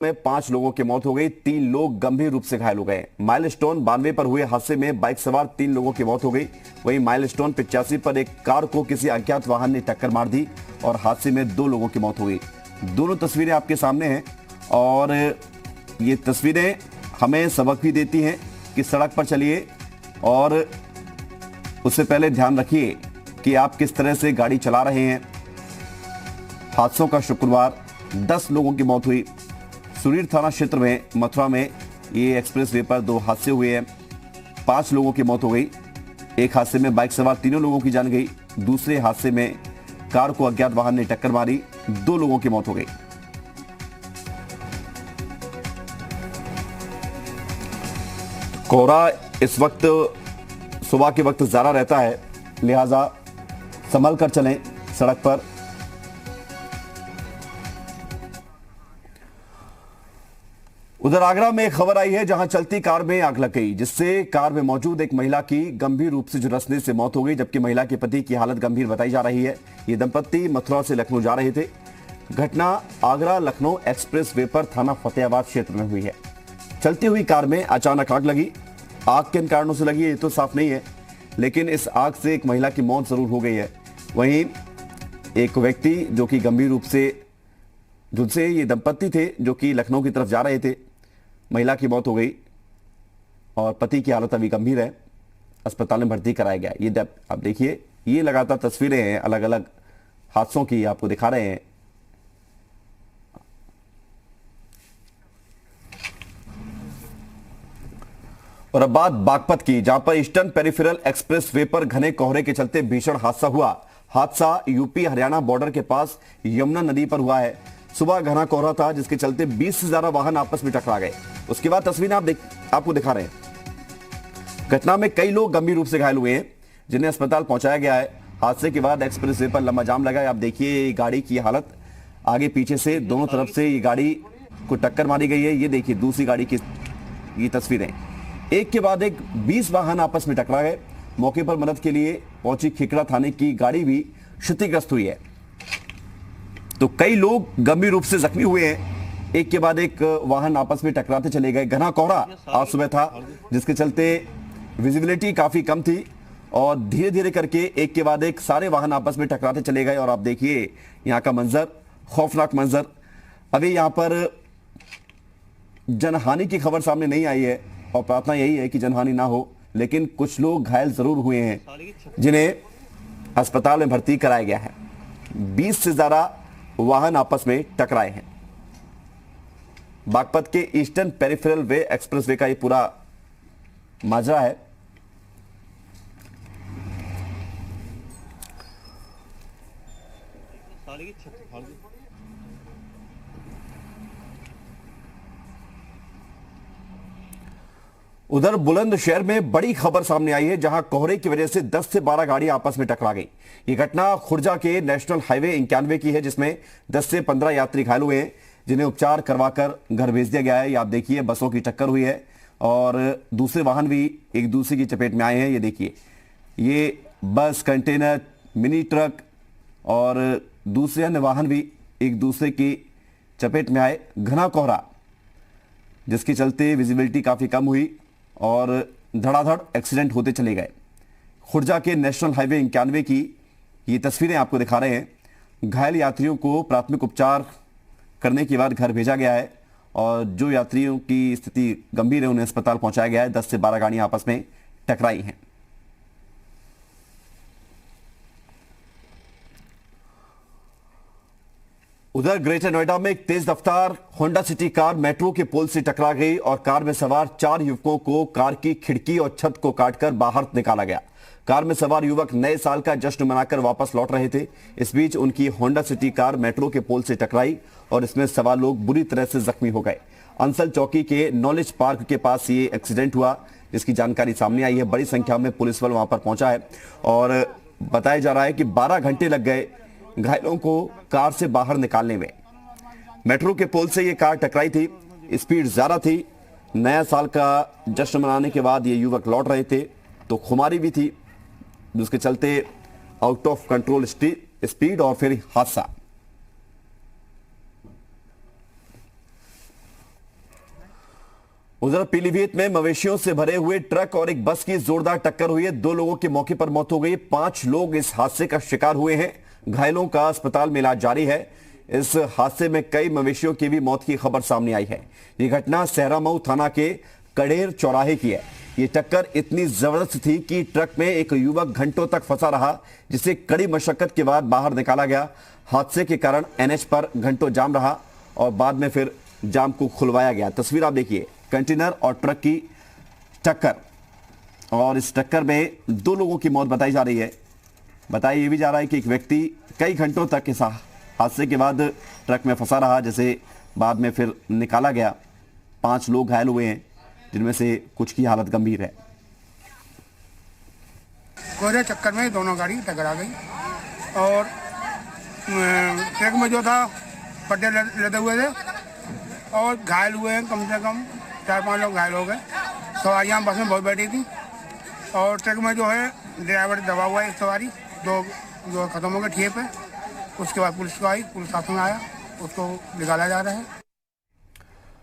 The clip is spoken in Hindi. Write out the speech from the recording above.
में 5 लोगों की मौत हो गई, 3 लोग गंभीर रूप से घायल हो गए। माइलस्टोन 92 पर हुए हादसे में बाइक सवार 3 लोगों की मौत हो गई। वहीं माइलस्टोन 85 पर एक कार को किसी अज्ञात वाहन ने टक्कर मार दी और हादसे में 2 लोगों की मौत हो गई। दोनों तस्वीरें आपके सामने हैं और ये तस्वीरें हमें सबक भी देती हैं कि सड़क पर चलिए और उससे पहले ध्यान रखिए कि आप किस तरह से गाड़ी चला रहे हैं। हादसों का शुक्रवार 10 लोगों की मौत हुई। सुरीर थाना क्षेत्र में मथुरा में ये एक्सप्रेस वे पर 2 हादसे हुए हैं। 5 लोगों की मौत हो गई। एक हादसे में बाइक सवार 3 लोगों की जान गई। दूसरे हादसे में कार को अज्ञात वाहन ने टक्कर मारी, 2 लोगों की मौत हो गई। कोहरा इस वक्त सुबह के वक्त ज्यादा रहता है, लिहाजा संभल कर चलें सड़क पर। उधर आगरा में एक खबर आई है जहां चलती कार में आग लग गई, जिससे कार में मौजूद एक महिला की गंभीर रूप से झुलसने से मौत हो गई, जबकि महिला के पति की हालत गंभीर बताई जा रही है। ये दंपत्ति मथुरा से लखनऊ जा रहे थे। घटना आगरा लखनऊ एक्सप्रेस वे पर थाना फतेहाबाद क्षेत्र में हुई है। चलती हुई कार में अचानक आग लगी। आग किन कारणों से लगी है ये तो साफ नहीं है, लेकिन इस आग से एक महिला की मौत जरूर हो गई है। वहीं एक व्यक्ति जो कि गंभीर रूप से झुलसे, ये दंपत्ति थे जो कि लखनऊ की तरफ जा रहे थे। महिला की मौत हो गई और पति की हालत अभी गंभीर है, अस्पताल में भर्ती कराया गया। ये आप देखिए, ये लगातार तस्वीरें हैं अलग अलग हादसों की, आपको दिखा रहे हैं। और अब बात बागपत की, जहां पर ईस्टर्न पेरिफेरल एक्सप्रेस वे पर घने कोहरे के चलते भीषण हादसा हुआ। हादसा यूपी हरियाणा बॉर्डर के पास यमुना नदी पर हुआ है। सुबह घना कोहरा था, जिसके चलते 20 से ज्यादा वाहन आपस में टकरा गए। उसके बाद तस्वीरें आपको दिखा रहे हैं। घटना में कई लोग गंभीर रूप से घायल हुए हैं, जिन्हें अस्पताल पहुंचाया गया है। हादसे के बाद एक्सप्रेस वे पर लंबा जाम लगा है। आप देखिए गाड़ी की हालत, आगे पीछे से दोनों तरफ से ये गाड़ी को टक्कर मारी गई है। ये देखिए दूसरी गाड़ी की ये तस्वीरें, एक के बाद एक 20 वाहन आपस में टकरा गए। मौके पर मदद के लिए पहुंची खिकड़ा थाने की गाड़ी भी क्षतिग्रस्त हुई है। तो कई लोग गंभीर रूप से जख्मी हुए हैं। एक के बाद एक वाहन आपस में टकराते चले गए। घना कोहरा आज सुबह था, जिसके चलते विजिबिलिटी काफी कम थी और धीरे धीरे करके एक के बाद एक सारे वाहन आपस में टकराते चले गए। और आप देखिए यहाँ का मंजर, खौफनाक मंजर। अभी यहाँ पर जनहानि की खबर सामने नहीं आई है और प्रार्थना यही है कि जनहानि ना हो, लेकिन कुछ लोग घायल जरूर हुए हैं, जिन्हें अस्पताल में भर्ती कराया गया है। 20 से ज्यादा वाहन आपस में टकराए हैं। बागपत के ईस्टर्न पेरिफेरल वे एक्सप्रेस वे का ये पूरा माजरा है। उधर बुलंदशहर में बड़ी खबर सामने आई है, जहां कोहरे की वजह से 10 से 12 गाड़ी आपस में टकरा गई। ये घटना खुर्जा के नेशनल हाईवे 91 की है, जिसमें 10 से 15 यात्री घायल हुए हैं, जिन्हें उपचार करवाकर घर भेज दिया गया है। ये आप देखिए बसों की टक्कर हुई है और दूसरे वाहन भी एक दूसरे की चपेट में आए हैं। ये देखिए, ये बस, कंटेनर, मिनी ट्रक और दूसरे अन्य वाहन भी एक दूसरे की चपेट में आए। घना कोहरा, जिसके चलते विजिबिलिटी काफी कम हुई और धड़ाधड़ एक्सीडेंट होते चले गए। खुर्जा के नेशनल हाईवे 91 की ये तस्वीरें आपको दिखा रहे हैं। घायल यात्रियों को प्राथमिक उपचार करने के बाद घर भेजा गया है और जो यात्रियों की स्थिति गंभीर है उन्हें अस्पताल पहुंचाया गया है। 10 से 12 गाड़ियां आपस में टकराई हैं। उधर ग्रेटर नोएडा में एक तेज रफ्तार होंडा सिटी कार मेट्रो के पोल से टकरा गई और कार में सवार 4 युवकों को कार की खिड़की और छत को काटकर बाहर निकाला गया। कार में सवार युवक नए साल का जश्न मनाकर वापस लौट रहे थे। इस बीच उनकी होंडा सिटी कार मेट्रो के पोल से टकराई और इसमें सवार लोग बुरी तरह से जख्मी हो गए। अंसल चौकी के नॉलेज पार्क के पास ये एक्सीडेंट हुआ, जिसकी जानकारी सामने आई है। बड़ी संख्या में पुलिस बल वहां पर पहुंचा है और बताया जा रहा है कि 12 घंटे लग गए घायलों को कार से बाहर निकालने में। मेट्रो के पोल से ये कार टकराई थी, स्पीड ज्यादा थी। नया साल का जश्न मनाने के बाद ये युवक लौट रहे थे, तो खुमारी भी थी, जिसके चलते आउट ऑफ कंट्रोल स्पीड और फिर हादसा। उधर पीलीभीत में मवेशियों से भरे हुए ट्रक और एक बस की जोरदार टक्कर हुई है। 2 लोगों की मौके पर मौत हो गई। 5 लोग इस हादसे का शिकार हुए हैं। घायलों का अस्पताल में इलाज जारी है। इस हादसे में कई मवेशियों की भी मौत की खबर सामने आई है। ये घटना सहरामऊ थाना के कड़ेर चौराहे की है। ये टक्कर इतनी जबरदस्त थी कि ट्रक में एक युवक घंटों तक फंसा रहा, जिसे कड़ी मशक्कत के बाद बाहर निकाला गया। हादसे के कारण एनएच पर घंटों जाम रहा और बाद में फिर जाम को खुलवाया गया। तस्वीर आप देखिए, कंटेनर और ट्रक की टक्कर, और इस टक्कर में 2 लोगों की मौत बताई जा रही है। बताया ये भी जा रहा है कि एक व्यक्ति कई घंटों तक इस हादसे के बाद ट्रक में फंसा रहा, जिसे बाद में फिर निकाला गया। 5 लोग घायल हुए हैं, जिनमें से कुछ की हालत गंभीर है। कोहरे चक्कर में दोनों गाड़ी टकरा गई और ट्रक में जो था पट्टे लदे हुए थे और घायल हुए हैं। कम से कम 4-5 लोग घायल हो गए। सवारियाँ बस में बहुत बैठी थी और ट्रक में जो है ड्राइवर दबा हुआ है। एक सवारी जो खत्म हो गए ठिए पे। उसके बाद पुलिस को आई, पुलिस साथ में आया, उसको निकाला जा रहा है।